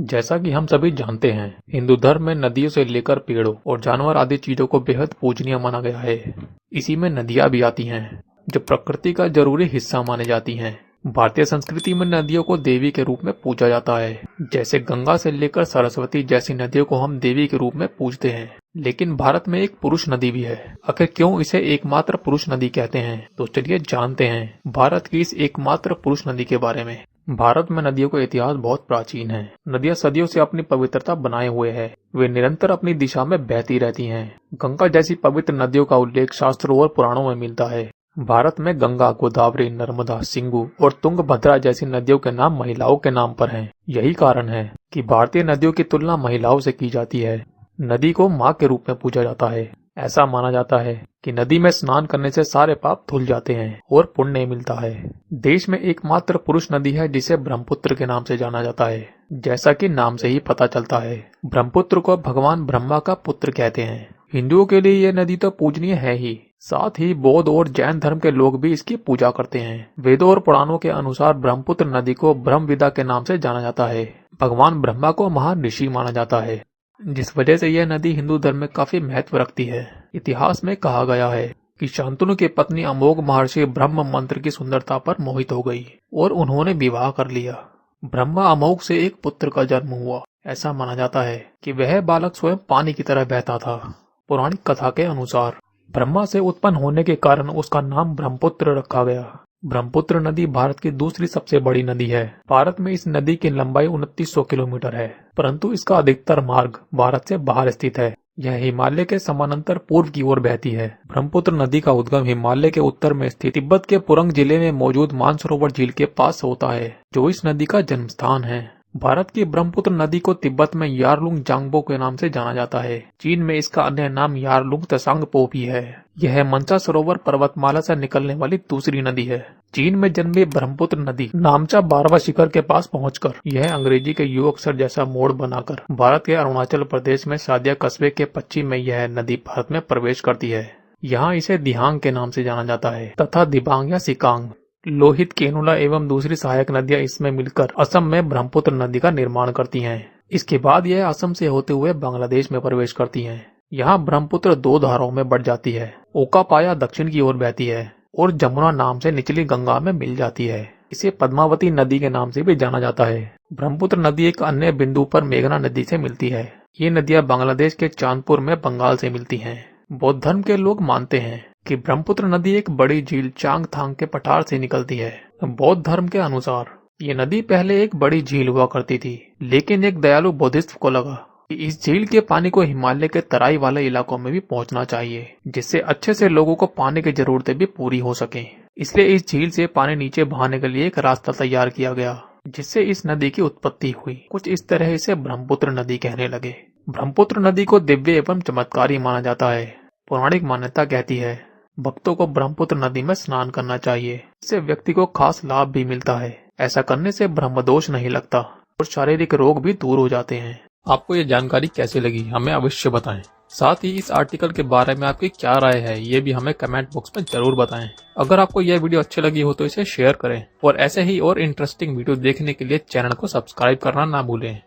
जैसा कि हम सभी जानते हैं, हिंदू धर्म में नदियों से लेकर पेड़ों और जानवर आदि चीजों को बेहद पूजनीय माना गया है। इसी में नदियां भी आती हैं, जो प्रकृति का जरूरी हिस्सा मानी जाती हैं। भारतीय संस्कृति में नदियों को देवी के रूप में पूजा जाता है। जैसे गंगा से लेकर सरस्वती जैसी नदियों को हम देवी के रूप में पूजते हैं। लेकिन भारत में एक पुरुष नदी भी है। आखिर क्यों इसे एकमात्र पुरुष नदी कहते हैं, तो चलिए जानते हैं भारत की इस एकमात्र पुरुष नदी के बारे में। भारत में नदियों का इतिहास बहुत प्राचीन है। नदियां सदियों से अपनी पवित्रता बनाए हुए है। वे निरंतर अपनी दिशा में बहती रहती हैं। गंगा जैसी पवित्र नदियों का उल्लेख शास्त्रों और पुराणों में मिलता है। भारत में गंगा, गोदावरी, नर्मदा, सिंधु और तुंगभद्रा जैसी नदियों के नाम महिलाओं के नाम पर हैं। यही कारण है कि भारतीय नदियों की तुलना महिलाओं से की जाती है। नदी को माँ के रूप में पूजा जाता है। ऐसा माना जाता है कि नदी में स्नान करने से सारे पाप धुल जाते हैं और पुण्य मिलता है। देश में एकमात्र पुरुष नदी है जिसे ब्रह्मपुत्र के नाम से जाना जाता है। जैसा कि नाम से ही पता चलता है, ब्रह्मपुत्र को भगवान ब्रह्मा का पुत्र कहते हैं। हिंदुओं के लिए यह नदी तो पूजनीय है ही, साथ ही बौद्ध और जैन धर्म के लोग भी इसकी पूजा करते हैं। वेदों और पुराणों के अनुसार ब्रह्मपुत्र नदी को ब्रह्मविद्या के नाम से जाना जाता है। भगवान ब्रह्मा को महान ऋषि माना जाता है, जिस वजह से यह नदी हिंदू धर्म में काफी महत्व रखती है। इतिहास में कहा गया है कि शांतनु की पत्नी अमोघ महर्षि ब्रह्म मंत्र की सुंदरता पर मोहित हो गई और उन्होंने विवाह कर लिया। ब्रह्मा अमोघ से एक पुत्र का जन्म हुआ। ऐसा माना जाता है कि वह बालक स्वयं पानी की तरह बहता था। पौराणिक कथा के अनुसार ब्रह्मा से उत्पन्न होने के कारण उसका नाम ब्रह्मपुत्र रखा गया। ब्रह्मपुत्र नदी भारत की दूसरी सबसे बड़ी नदी है। भारत में इस नदी की लंबाई 2900 किलोमीटर है, परंतु इसका अधिकतर मार्ग भारत से बाहर स्थित है। यह हिमालय के समानांतर पूर्व की ओर बहती है। ब्रह्मपुत्र नदी का उद्गम हिमालय के उत्तर में स्थित तिब्बत के पुरंग जिले में मौजूद मानसरोवर झील के पास होता है, जो इस नदी का जन्म स्थान है। भारत की ब्रह्मपुत्र नदी को तिब्बत में यारलुंग जांगबो के नाम से जाना जाता है। चीन में इसका अन्य नाम यारलुंग त्सांगपो भी है। यह मनसा सरोवर पर्वतमाला से निकलने वाली दूसरी नदी है। चीन में जन्मी ब्रह्मपुत्र नदी नामचा 12वां शिखर के पास पहुंचकर यह अंग्रेजी के यू अक्षर जैसा मोड़ बनाकर भारत के अरुणाचल प्रदेश में सादिया कस्बे के पश्चिम में यह नदी भारत में प्रवेश करती है। यहाँ इसे दिहांग के नाम से जाना जाता है तथा दिबांग या सिकांग। लोहित, केनुला एवं दूसरी सहायक नदियां इसमें मिलकर असम में ब्रह्मपुत्र नदी का निर्माण करती हैं। इसके बाद यह असम से होते हुए बांग्लादेश में प्रवेश करती हैं। यहाँ ब्रह्मपुत्र दो धाराओं में बढ़ जाती है। ओकापाया दक्षिण की ओर बहती है और जमुना नाम से निचली गंगा में मिल जाती है। इसे पद्मावती नदी के नाम से भी जाना जाता है। ब्रह्मपुत्र नदी एक अन्य बिंदु पर मेघना नदी से मिलती है। ये नदियां बांग्लादेश के चांदपुर में बंगाल से मिलती हैं। बौद्ध धर्म के लोग मानते हैं कि ब्रह्मपुत्र नदी एक बड़ी झील चांगथांग के पठार से निकलती है। बौद्ध धर्म के अनुसार ये नदी पहले एक बड़ी झील हुआ करती थी, लेकिन एक दयालु बुद्धिस्ट को लगा कि इस झील के पानी को हिमालय के तराई वाले इलाकों में भी पहुंचना चाहिए, जिससे अच्छे से लोगों को पानी की जरूरतें भी पूरी हो सके। इसलिए इस झील से पानी नीचे बहाने के लिए एक रास्ता तैयार किया गया, जिससे इस नदी की उत्पत्ति हुई। कुछ इस तरह इसे ब्रह्मपुत्र नदी कहने लगे। ब्रह्मपुत्र नदी को दिव्य एवं चमत्कारी माना जाता है। पौराणिक मान्यता कहती है भक्तों को ब्रह्मपुत्र नदी में स्नान करना चाहिए। इससे व्यक्ति को खास लाभ भी मिलता है। ऐसा करने से ब्रह्मदोष नहीं लगता और शारीरिक रोग भी दूर हो जाते हैं। आपको ये जानकारी कैसी लगी, हमें अवश्य बताएं। साथ ही इस आर्टिकल के बारे में आपकी क्या राय है, ये भी हमें कमेंट बॉक्स में जरूर बताएं। अगर आपको यह वीडियो अच्छी लगी हो तो इसे शेयर करें और ऐसे ही और इंटरेस्टिंग वीडियो देखने के लिए चैनल को सब्सक्राइब करना ना भूलें।